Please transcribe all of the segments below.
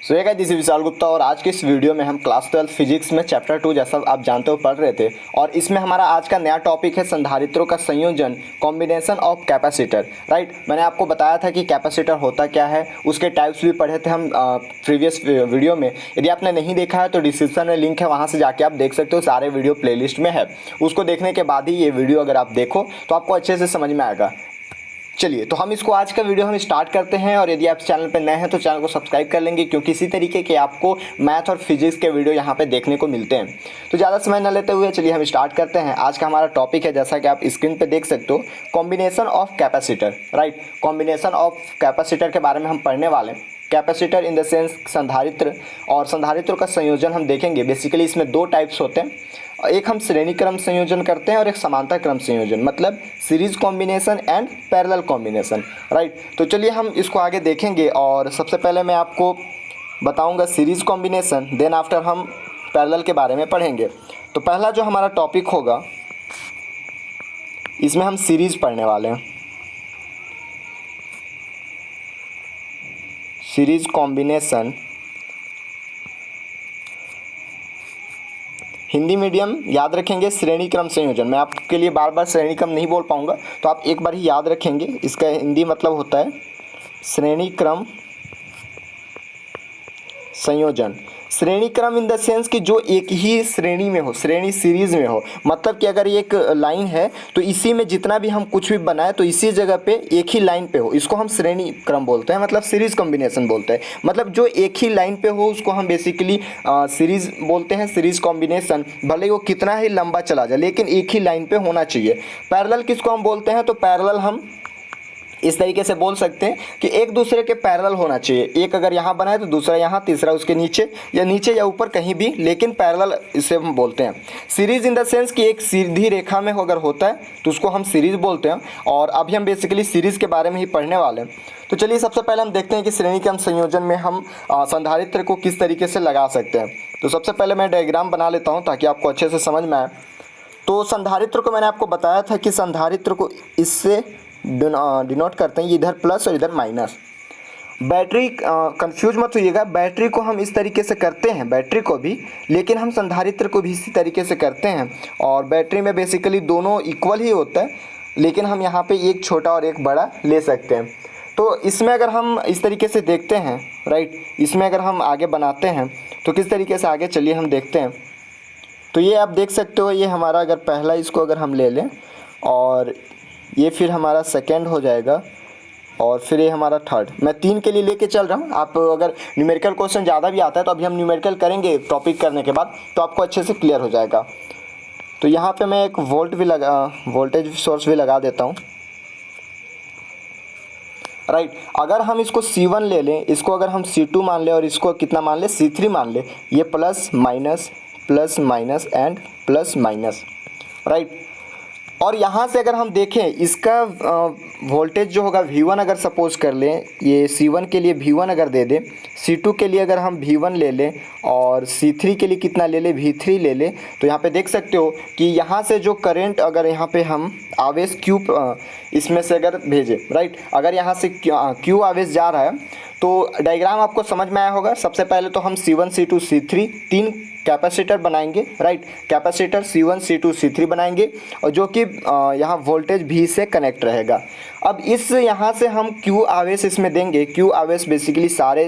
सो ये दिस विशाल गुप्ता और आज के इस वीडियो में हम क्लास 12 फिजिक्स में चैप्टर 2 जैसा आप जानते हो पढ़ रहे थे और इसमें हमारा आज का नया टॉपिक है संधारित्रों का संयोजन कॉम्बिनेशन ऑफ कैपेसिटर। राइट, मैंने आपको बताया था कि कैपेसिटर होता क्या है, उसके टाइप्स भी पढ़े थे हम प्रीवियस वीडियो में। यदि आपने नहीं देखा है तो डिस्क्रिप्शन में लिंक है, वहाँ से जाके आप देख सकते हो, सारे वीडियो प्लेलिस्ट में है। उसको देखने के बाद ही ये वीडियो अगर आप देखो तो आपको अच्छे से समझ में आएगा। चलिए तो हम इसको आज का वीडियो हम स्टार्ट करते हैं और यदि आप चैनल पर नए हैं तो चैनल को सब्सक्राइब कर लेंगे क्योंकि इसी तरीके के आपको मैथ और फिजिक्स के वीडियो यहाँ पे देखने को मिलते हैं। तो ज़्यादा समय न लेते हुए चलिए हम स्टार्ट करते हैं। आज का हमारा टॉपिक है, जैसा कि आप स्क्रीन पे देख सकते हो, combination of capacitor. Right, combination of capacitor के बारे में हम पढ़ने वाले हैं। कैपेसिटर इन द सेंस संधारित्र, और संधारित्रों का संयोजन हम देखेंगे। बेसिकली इसमें दो टाइप्स होते हैं, एक हम श्रेणी क्रम संयोजन करते हैं और एक समांतर क्रम संयोजन, मतलब series combination and parallel combination. Right, तो चलिए हम इसको आगे देखेंगे और सबसे पहले मैं आपको बताऊंगा सीरीज कॉम्बिनेशन, देन आफ्टर हम पैरेलल के बारे में पढ़ेंगे। तो पहला जो हमारा टॉपिक होगा इसमें हम सीरीज पढ़ने वाले हैं। सीरीज कॉम्बिनेशन, हिंदी मीडियम याद रखेंगे श्रेणी क्रम संयोजन। मैं आपके लिए बार बार श्रेणी क्रम नहीं बोल पाऊंगा, तो आप एक बार ही याद रखेंगे। इसका हिंदी मतलब होता है श्रेणी क्रम संयोजन। श्रेणी क्रम इन द सेंस कि जो एक ही श्रेणी में हो, श्रेणी सीरीज में हो। मतलब कि अगर ये एक लाइन है तो इसी में जितना भी हम कुछ भी बनाए तो इसी जगह पे एक ही लाइन पे हो, इसको हम श्रेणी क्रम बोलते हैं, मतलब सीरीज कॉम्बिनेशन बोलते हैं। मतलब जो एक ही लाइन पे हो उसको हम बेसिकली सीरीज बोलते हैं, सीरीज कॉम्बिनेशन। भले वो कितना ही लंबा चला जाए लेकिन एक ही लाइन पे होना चाहिए। पैरेलल किसको हम बोलते हैं, तो पैरेलल हम इस तरीके से बोल सकते हैं कि एक दूसरे के पैरेलल होना चाहिए। एक अगर यहाँ बना है तो दूसरा यहाँ, तीसरा उसके नीचे या ऊपर कहीं भी, लेकिन पैरेलल इसे हम बोलते हैं। सीरीज इन द सेंस कि एक सीधी रेखा में अगर होता है तो उसको हम सीरीज बोलते हैं। और अभी हम बेसिकली सीरीज के बारे में ही पढ़ने वाले हैं। तो चलिए सबसे पहले हम देखते हैं कि श्रेणी क्रम संयोजन में हम संधारित्र को किस तरीके से लगा सकते हैं। तो सबसे पहले मैं डायग्राम बना लेता हूँ ताकि आपको अच्छे से समझ में आए। तो संधारित्र को मैंने आपको बताया था कि संधारित्र को इससे डिनोट करते हैं, इधर प्लस और इधर माइनस। बैटरी कंफ्यूज मत होइएगा, बैटरी को हम इस तरीके से करते हैं, बैटरी को भी, लेकिन हम संधारित्र को भी इसी तरीके से करते हैं। और बैटरी में बेसिकली दोनों इक्वल ही होता है, लेकिन हम यहाँ पे एक छोटा और एक बड़ा ले सकते हैं। तो इसमें अगर हम इस तरीके से देखते हैं, राइट, इसमें अगर हम आगे बनाते हैं तो किस तरीके से आगे, चलिए हम देखते हैं। तो ये आप देख सकते हो, ये हमारा अगर पहला इसको अगर हम ले लें और ये फिर हमारा सेकंड हो जाएगा और फिर ये हमारा थर्ड। मैं 3 के लिए लेके चल रहा हूँ। आप अगर न्यूमेरिकल क्वेश्चन ज़्यादा भी आता है तो अभी हम न्यूमेरिकल करेंगे टॉपिक करने के बाद, तो आपको अच्छे से क्लियर हो जाएगा। तो यहाँ पे मैं एक वोल्टेज सोर्स भी लगा देता हूँ। राइट, अगर हम इसको C1 ले लें, इसको अगर हम C2 मान लें और इसको कितना मान लें, C3 मान लें, ये plus minus and plus minus. Right, और यहाँ से अगर हम देखें इसका वोल्टेज जो होगा V1, अगर सपोज कर लें, ये C1 के लिए V1 अगर दे दें, C2 के लिए अगर हम V1 ले लें और C3 के लिए कितना ले लें, V3 ले लें, तो यहाँ पे देख सकते हो कि यहाँ से जो करंट, अगर यहाँ पे हम आवेश Q इसमें से अगर भेजें, राइट, अगर यहाँ से Q आवेश जा रहा है तो डायग्राम आपको समझ में आया होगा। सबसे पहले तो हम C1 C2 C3 तीन कैपेसिटर बनाएंगे। Right, capacitor C1 C2 C3 बनाएंगे और जो कि यहाँ वोल्टेज V से कनेक्ट रहेगा। अब इस यहाँ से हम Q आवेश इसमें देंगे। Q आवेश बेसिकली सारे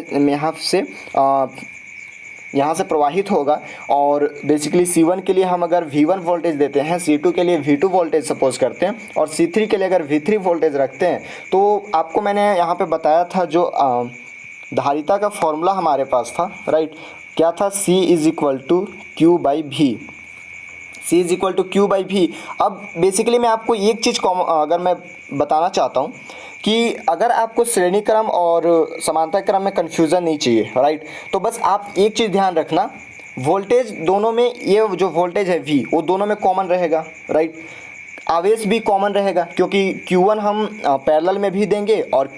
यहाँ से प्रवाहित होगा और बेसिकली C1 के लिए हम अगर V1 वोल्टेज देते हैं, C2 के लिए V2 वोल्टेज सपोज करते हैं और C3 के लिए अगर V3 वोल्टेज रखते हैं, तो आपको मैंने यहाँ पे बताया था जो धारिता का फॉर्मूला हमारे पास था। राइट, क्या था, C is equal to Q by V। C is equal to Q by V। अब बेसिकली मैं आपको एक चीज़ अगर मैं बताना चाहता हूँ कि अगर आपको श्रेणी क्रम और समांतर क्रम में कन्फ्यूज़न नहीं चाहिए, राइट, तो बस आप एक चीज़ ध्यान रखना, वोल्टेज दोनों में, ये जो वोल्टेज है V वो दोनों में कॉमन रहेगा। राइट, आवेश भी कॉमन रहेगा क्योंकि Q1 हम पैरेलल में भी देंगे और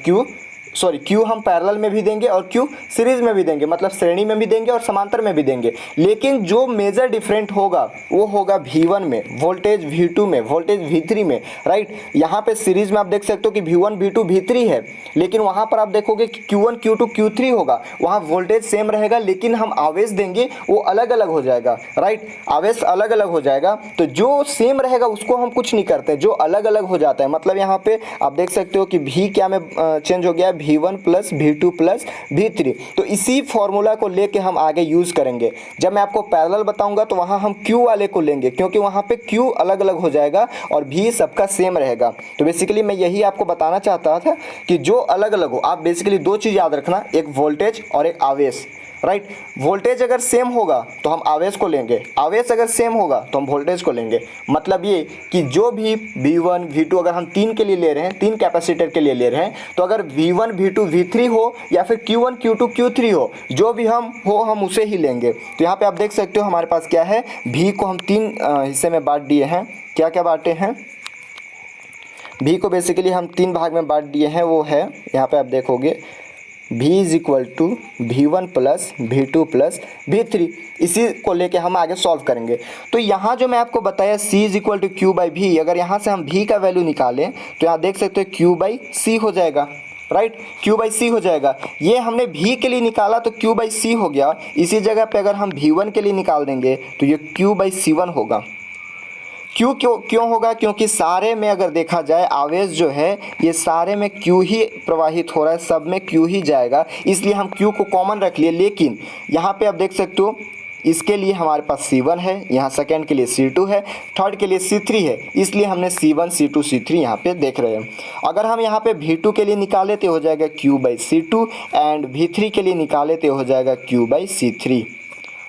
सॉरी क्यू हम पैरेलल में भी देंगे और क्यू सीरीज में भी देंगे, मतलब श्रेणी में भी देंगे और समांतर में भी देंगे। लेकिन जो मेजर डिफरेंट होगा वो होगा V1 में, वोल्टेज V2 में, वोल्टेज V3 में, राइट। यहाँ पे सीरीज में आप देख सकते हो कि V1 V2 V3 है, लेकिन वहाँ पर आप देखोगे कि Q1 Q2 Q3 होगा, वहाँ वोल्टेज सेम रहेगा लेकिन हम आवेश देंगे वो अलग अलग हो जाएगा, राइट। आवेश अलग अलग हो जाएगा, तो जो सेम रहेगा उसको हम कुछ नहीं करते, जो अलग अलग हो जाता है मतलब यहाँ पे आप देख सकते हो कि V क्या में चेंज हो गया, V1 plus V2 plus V3। तो इसी फॉर्मूला को लेके हम आगे यूज़ करेंगे। जब मैं आपको पैरेलल बताऊंगा तो वहाँ हम Q वाले को लेंगे, क्योंकि वहाँ पे Q अलग अलग हो जाएगा और V सबका सेम रहेगा। तो बेसिकली मैं यही आपको बताना चाहता था कि जो अलग अलग हो, आप बेसिकली दो चीज़ याद रखना, एक वोल्टेज और एक आवेश, राइट। वोल्टेज अगर सेम होगा तो हम आवेश को लेंगे, आवेश अगर सेम होगा तो हम वोल्टेज को लेंगे। मतलब ये कि जो भी V1 V2 अगर हम तीन के लिए ले रहे हैं, तीन कैपेसिटर के लिए ले रहे हैं, तो अगर V1 V2 V3 हो या फिर Q1 Q2 Q3 हो, जो भी हम उसे ही लेंगे। तो यहाँ पे आप देख सकते हो हमारे पास क्या है, V को हम तीन हिस्से में बांट दिए हैं। क्या क्या बांटे हैं? V को बेसिकली हम तीन भाग में बांट दिए हैं। वो है यहाँ पे आप देखोगे V is equal to V1 plus V2 plus V3। इसी को लेके हम आगे सॉल्व करेंगे। तो यहाँ जो मैं आपको बताया C is equal to Q by V, अगर यहाँ से हम V का वैल्यू निकालें तो यहाँ देख सकते हो Q बाई C हो जाएगा, राइट। Q बाई C हो जाएगा। ये हमने V के लिए निकाला तो Q बाई C हो गया। इसी जगह पे अगर हम V1 के लिए निकाल देंगे तो ये Q बाई C1 होगा। क्यों होगा? क्योंकि सारे में अगर देखा जाए आवेश जो है ये सारे में Q ही प्रवाहित हो रहा है, सब में Q ही जाएगा, इसलिए हम Q को कॉमन रख लिए। लेकिन यहाँ पे आप देख सकते हो इसके लिए हमारे पास C1 है, यहाँ सेकंड के लिए C2 है, थर्ड के लिए C3 है, इसलिए हमने C1 C2 C3 यहाँ पे देख रहे हैं। अगर हम यहाँ पे V2 के लिए निकाले तो हो जाएगा Q by C2 and V3 के लिए निकाले तो हो जाएगा Q बाई C3,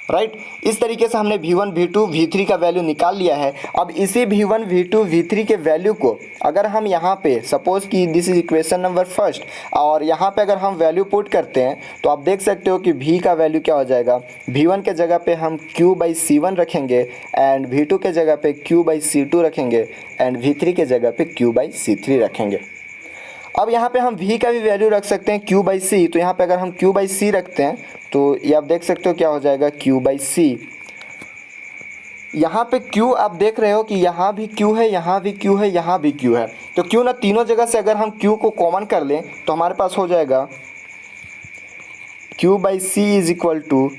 राइट। इस तरीके से हमने V1 V2 V3 का वैल्यू निकाल लिया है। अब इसी V1 V2 V3 के वैल्यू को अगर हम यहाँ पे सपोज कि this is equation number first, और यहाँ पे अगर हम वैल्यू पुट करते हैं तो आप देख सकते हो कि V का वैल्यू क्या हो जाएगा। V1 के जगह पे हम Q बाई C1 रखेंगे एंड V2 के जगह पे Q बाई C2 रखेंगे एंड V3 के जगह पे Q बाई C3 रखेंगे। अब यहाँ पे हम V का भी वैल्यू रख सकते हैं Q बाई C, तो यहाँ पे अगर हम Q बाई C रखते हैं तो ये आप देख सकते हो क्या हो जाएगा Q बाई C। यहाँ पे Q आप देख रहे हो कि यहाँ भी Q है, यहाँ भी Q है, यहाँ भी Q है, तो क्यों ना तीनों जगह से अगर हम Q को कॉमन कर लें तो हमारे पास हो जाएगा Q by C is equal to,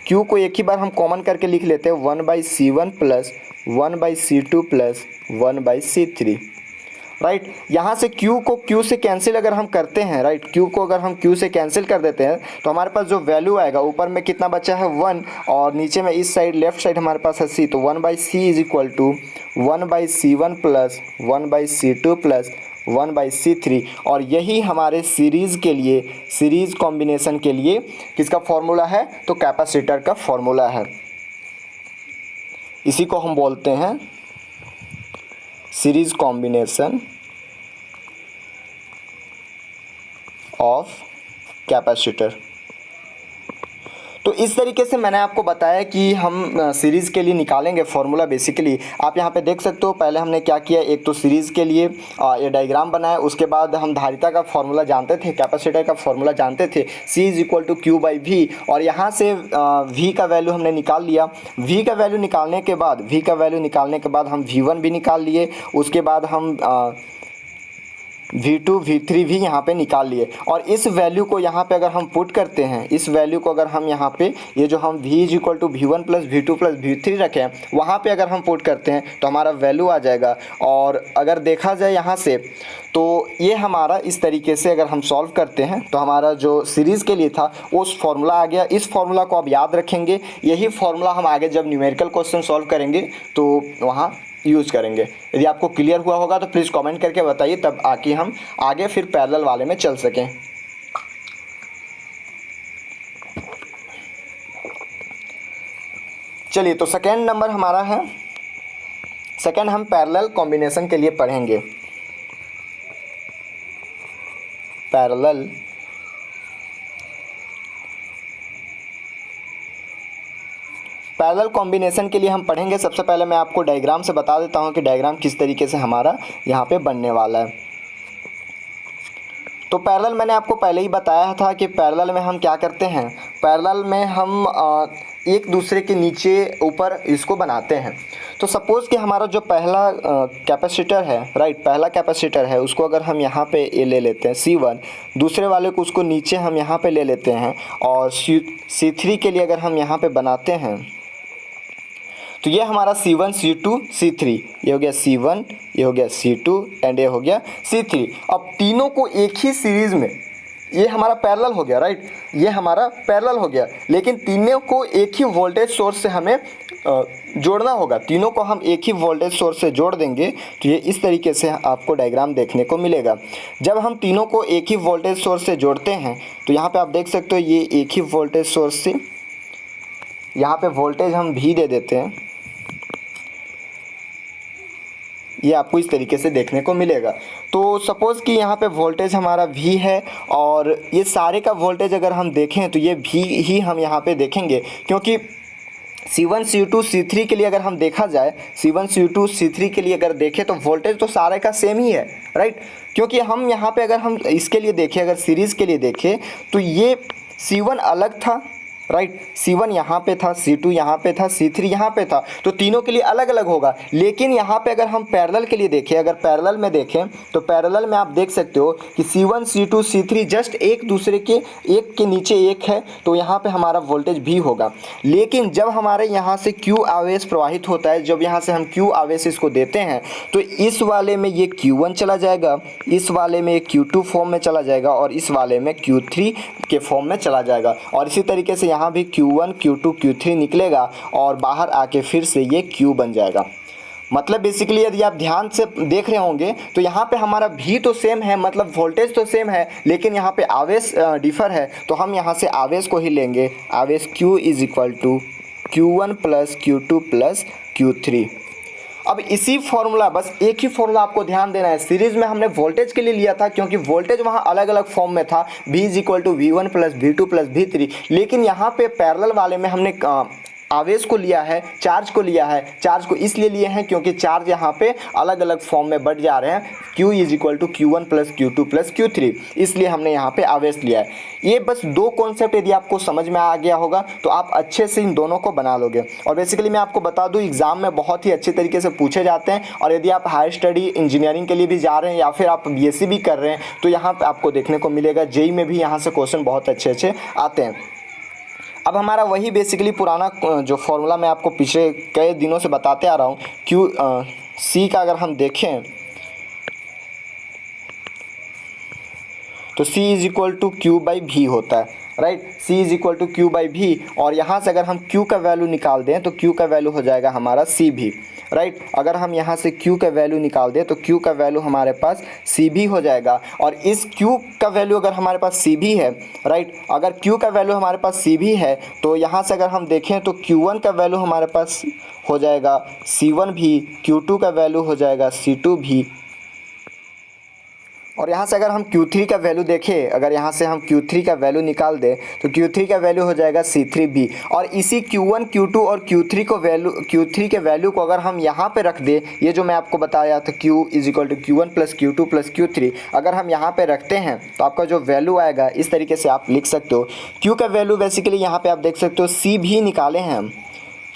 Q को एक ही बार हम कॉमन करके लिख लेते हैं 1 by C1 plus 1 by C2 plus 1 by C3, right. यहाँ से Q को Q से कैंसिल अगर हम करते हैं, राइट, Q को अगर हम Q से कैंसिल कर देते हैं तो हमारे पास जो वैल्यू आएगा ऊपर में कितना बचा है 1 और नीचे में इस साइड लेफ्ट साइड हमारे पास है C, तो 1 by C is equal to 1 by C1 plus 1 by C2 plus 1 by C3। और यही हमारे सीरीज़ के लिए, सीरीज़ कॉम्बिनेशन के लिए किसका फॉर्मूला है? तो कैपेसिटर का फॉर्मूला है। इसी को हम बोलते हैं सीरीज कॉम्बिनेशन ऑफ कैपेसिटर। तो इस तरीके से मैंने आपको बताया कि हम सीरीज़ के लिए निकालेंगे फॉर्मूला। बेसिकली आप यहाँ पे देख सकते हो पहले हमने क्या किया, एक तो सीरीज़ के लिए ये डायग्राम बनाया, उसके बाद हम धारिता का फॉर्मूला जानते थे, कैपेसिटर का फॉर्मूला जानते थे C is equal to Q by V, और यहाँ से V का वैल्यू हमने निकाल लिया। V का वैल्यू निकालने के बाद हम V1 भी निकाल लिए, उसके बाद हम V2 V3 भी यहाँ पे निकाल लिए। और इस वैल्यू को यहाँ पे अगर हम पुट करते हैं, इस वैल्यू को अगर हम यहाँ पे ये जो हम V is equal to V1 plus V2 plus V3 रखे हैं वहाँ पे अगर हम पुट करते हैं तो हमारा वैल्यू आ जाएगा। और अगर देखा जाए यहाँ से तो ये हमारा इस तरीके से अगर हम सॉल्व करते हैं तो हमारा जो सीरीज़ के लिए था उस फॉर्मूला आ गया। इस फॉर्मूला को आप याद रखेंगे, यही फॉर्मूला हम आगे जब न्यूमेरिकल क्वेश्चन सॉल्व करेंगे तो वहाँ यूज़ करेंगे। यदि आपको क्लियर हुआ होगा तो प्लीज़ कमेंट करके बताइए, तब आके हम आगे फिर पैरेलल वाले में चल सकें। चलिए, तो सेकेंड नंबर हमारा है, सेकेंड हम पैरेलल कॉम्बिनेशन के लिए पढ़ेंगे। पैरेलल कॉम्बिनेशन के लिए हम पढ़ेंगे। सबसे पहले मैं आपको डायग्राम से बता देता हूं कि डायग्राम किस तरीके से हमारा यहाँ पे बनने वाला है। तो पैरेलल मैंने आपको पहले ही बताया था कि पैरेलल में हम क्या करते हैं, पैरेलल में हम एक दूसरे के नीचे ऊपर इसको बनाते हैं। तो सपोज़ कि हमारा जो पहला कैपेसिटर है, राइट, पहला कैपेसिटर है, उसको अगर हम यहाँ पे ये ले लेते हैं C1, दूसरे वाले को उसको नीचे हम यहाँ पे ले लेते हैं, और C3 के लिए अगर हम यहाँ पे बनाते हैं तो ये हमारा C1 C2 C3, ये हो गया C1, ये हो गया C2 एंड ये हो गया C3। अब तीनों को एक ही सीरीज़ में, ये हमारा पैरेलल हो गया, राइट, ये हमारा पैरेलल हो गया, लेकिन तीनों को एक ही वोल्टेज सोर्स से हमें जोड़ना होगा। तीनों को हम एक ही वोल्टेज सोर्स से जोड़ देंगे तो ये इस तरीके से आपको डायग्राम देखने को मिलेगा। जब हम तीनों को एक ही वोल्टेज सोर्स से जोड़ते हैं तो यहाँ पे आप देख सकते हो ये एक ही वोल्टेज सोर्स से, यहाँ पे वोल्टेज हम V दे देते हैं, ये आपको इस तरीके से देखने को मिलेगा। तो सपोज़ कि यहाँ पे वोल्टेज हमारा V है, और ये सारे का वोल्टेज अगर हम देखें तो ये V ही हम यहाँ पे देखेंगे, क्योंकि C1 C2 C3 के लिए अगर हम देखा जाए, C1 C2 C3 के लिए अगर देखें तो वोल्टेज तो सारे का सेम ही है, राइट। क्योंकि हम यहाँ पे अगर हम इसके लिए देखें, अगर सीरीज़ के लिए देखें तो ये C1 अलग था, राइट, C1 यहाँ पे था, C2 यहाँ पे था, C3 यहाँ पे था, तो तीनों के लिए अलग अलग होगा। लेकिन यहाँ पे अगर हम पैरेलल के लिए देखें, अगर पैरेलल में देखें तो पैरेलल में आप देख सकते हो कि C1 C2 C3 जस्ट एक दूसरे के एक के नीचे एक है, तो यहाँ पे हमारा वोल्टेज भी होगा। लेकिन जब हमारे यहाँ से Q आवेश प्रवाहित होता है, जब यहाँ से हम Q आवेश इसको देते हैं तो इस वाले में ये Q1 चला जाएगा, इस वाले में Q2 फॉर्म में चला जाएगा, और इस वाले में Q3 के फॉर्म में चला जाएगा। और इसी तरीके से यहाँ भी Q1 Q2 Q3 निकलेगा और बाहर आके फिर से ये Q बन जाएगा। मतलब बेसिकली यदि आप ध्यान से देख रहे होंगे तो यहाँ पे हमारा भी तो सेम है, मतलब वोल्टेज तो सेम है, लेकिन यहाँ पे आवेश डिफर है। तो हम यहाँ से आवेश को ही लेंगे, आवेश Q is equal to Q1 plus Q2 plus Q3। अब इसी फॉर्मूला, बस एक ही फॉर्मूला आपको ध्यान देना है। सीरीज़ में हमने वोल्टेज के लिए लिया था क्योंकि वोल्टेज वहाँ अलग अलग फॉर्म में था, V is equal to V1 plus V2 plus V3। लेकिन यहाँ पे पैरेलल वाले में हमने आवेश को लिया है, चार्ज को लिया है। चार्ज को इसलिए लिए हैं क्योंकि चार्ज यहाँ पे अलग अलग फॉर्म में बढ़ जा रहे हैं, Q is equal to Q1 plus Q2 plus Q3, इसलिए हमने यहाँ पे आवेश लिया है। ये बस दो कॉन्सेप्ट यदि आपको समझ में आ गया होगा तो आप अच्छे से इन दोनों को बना लोगे। और बेसिकली मैं आपको बता दूं, एग्जाम में बहुत ही अच्छे तरीके से पूछे जाते हैं। और यदि आप हायर स्टडी इंजीनियरिंग के लिए भी जा रहे हैं या फिर आप BSc भी कर रहे हैं तो यहाँ पर आपको देखने को मिलेगा, JEE में भी यहाँ से क्वेश्चन बहुत अच्छे अच्छे आते हैं। अब हमारा वही बेसिकली पुराना जो फॉर्मूला मैं आपको पिछले कई दिनों से बताते आ रहा हूँ, C का अगर हम देखें तो C is equal to Q by V होता है, right, C is equal to Q by V। और यहाँ से अगर हम Q का वैल्यू निकाल दें तो Q का वैल्यू हो जाएगा हमारा CV, राइट। अगर हम यहाँ से Q का वैल्यू निकाल दें तो Q का वैल्यू हमारे पास CV हो जाएगा। और इस Q का वैल्यू अगर हमारे पास CV है, राइट, अगर Q का वैल्यू हमारे पास CV है तो यहाँ से अगर हम देखें तो Q1 का वैल्यू हमारे पास हो जाएगा C1 भी, Q2 का वैल्यू हो जाएगा C2 भी। और यहाँ से अगर हम Q3 का वैल्यू देखें, अगर यहाँ से हम Q3 का वैल्यू निकाल दें तो Q3 का वैल्यू हो जाएगा C3 भी। और इसी Q1 Q2 और Q3 के वैल्यू को अगर हम यहाँ पे रख दें, ये जो मैं आपको बताया था Q is equal to Q1 plus Q2 plus Q3, अगर हम यहाँ पे रखते हैं तो आपका जो वैल्यू आएगा इस तरीके से आप लिख सकते हो। Q का वैल्यू बेसिकली यहाँ पर आप देख सकते हो C भी निकाले हैं हम,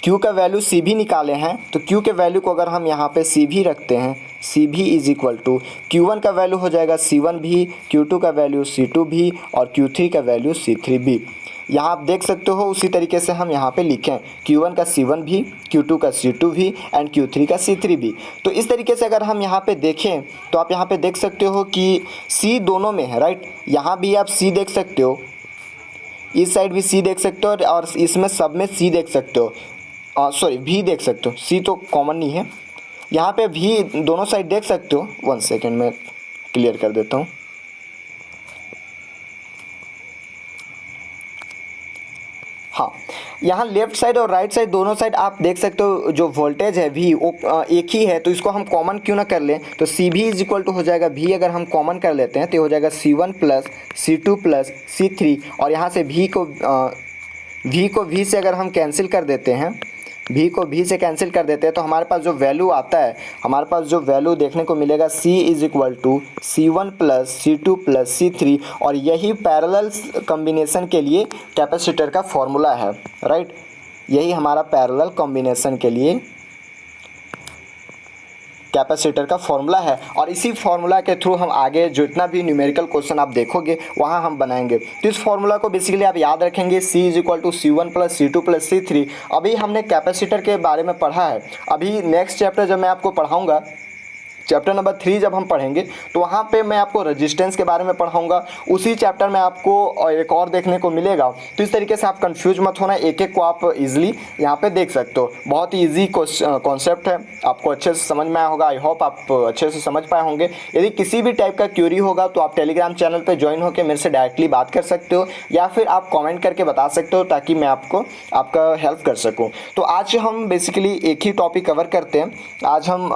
Q का वैल्यू C भी निकाले हैं। तो Q के वैल्यू को अगर हम यहाँ पे C भी रखते हैं, C भी इज इक्वल टू Q1 का वैल्यू हो जाएगा C1 भी, Q2 का वैल्यू C2 भी और Q3 का वैल्यू C3 भी। यहाँ आप देख सकते हो उसी तरीके से हम यहाँ पे लिखें Q1 का C1 भी, Q2 का C2 भी एंड Q3 का C3 भी। तो इस तरीके से अगर हम यहाँ पे देखें तो आप यहाँ पे देख सकते हो कि C दोनों में है, राइट। यहाँ भी आप C देख सकते हो, इस साइड भी C देख सकते हो और इसमें सब में C देख सकते हो, सॉरी V देख सकते हो, C तो कॉमन नहीं है। यहाँ पे V दोनों साइड देख सकते हो। 1 सेकेंड में क्लियर कर देता हूँ। हाँ, यहाँ लेफ्ट साइड और राइट साइड दोनों साइड आप देख सकते हो जो वोल्टेज है V वो एक ही है, तो इसको हम कॉमन क्यों ना कर लें। तो C भी इज इक्वल टू हो जाएगा V, अगर हम कॉमन कर लेते हैं तो हो जाएगा C1 plus C2 plus C3। और यहाँ से V को V से अगर हम कैंसिल कर देते हैं, भी को भी से कैंसिल कर देते हैं तो हमारे पास जो वैल्यू आता है, हमारे पास जो वैल्यू देखने को मिलेगा C is equal to C1 plus C2 plus C3, और यही पैरेलल कॉम्बिनेशन के लिए कैपेसिटर का फॉर्मूला है, राइट। यही हमारा पैरेलल कॉम्बिनेशन के लिए कैपेसिटर का फॉर्मूला है, और इसी फॉर्मूला के थ्रू हम आगे जितना भी न्यूमेरिकल क्वेश्चन आप देखोगे वहाँ हम बनाएंगे। तो इस फॉर्मूला को बेसिकली आप याद रखेंगे, C is equal to C1 plus C2 plus C3। अभी हमने कैपेसिटर के बारे में पढ़ा है, अभी नेक्स्ट चैप्टर जब मैं आपको पढ़ाऊँगा, चैप्टर नंबर 3 जब हम पढ़ेंगे तो वहाँ पे मैं आपको रेजिस्टेंस के बारे में पढ़ाऊँगा। उसी चैप्टर में आपको एक और देखने को मिलेगा। तो इस तरीके से आप कंफ्यूज मत होना, एक एक को आप इजीली यहाँ पे देख सकते हो। बहुत ही ईजी कॉन्सेप्ट है, आपको अच्छे से समझ में आया होगा। आई होप आप अच्छे से समझ पाए होंगे। यदि किसी भी टाइप का क्यूरी होगा तो आप टेलीग्राम चैनल पर ज्वाइन होकर मेरे से डायरेक्टली बात कर सकते हो, या फिर आप कॉमेंट करके बता सकते हो ताकि मैं आपका हेल्प कर सकूँ। तो आज हम बेसिकली एक ही टॉपिक कवर करते हैं। आज हम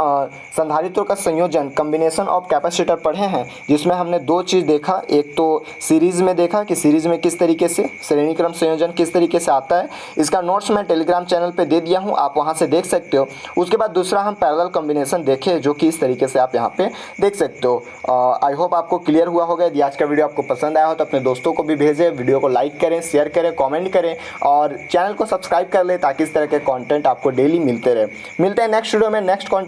संधारित्रों का संयोजन, कॉम्बिनेशन ऑफ कैपेसिटर पढ़े हैं, जिसमें हमने दो चीज़ देखा। एक तो सीरीज़ में देखा कि सीरीज़ में किस तरीके से श्रेणी क्रम संयोजन किस तरीके से आता है। इसका नोट्स मैं टेलीग्राम चैनल पे दे दिया हूँ, आप वहाँ से देख सकते हो। उसके बाद दूसरा हम पैरेलल कॉम्बिनेशन देखे, जो कि इस तरीके से आप यहाँ पे देख सकते हो। आई होप आपको क्लियर हुआ होगा। यदि आज का वीडियो आपको पसंद आया हो तो अपने दोस्तों को भी भेजें, वीडियो को लाइक करें, शेयर करें, कॉमेंट करें, और चैनल को सब्सक्राइब कर लें ताकि इस तरह के कॉन्टेंट आपको डेली मिलते रहे। मिलते हैं नेक्स्ट वीडियो में नेक्स्ट कॉन्टेंट।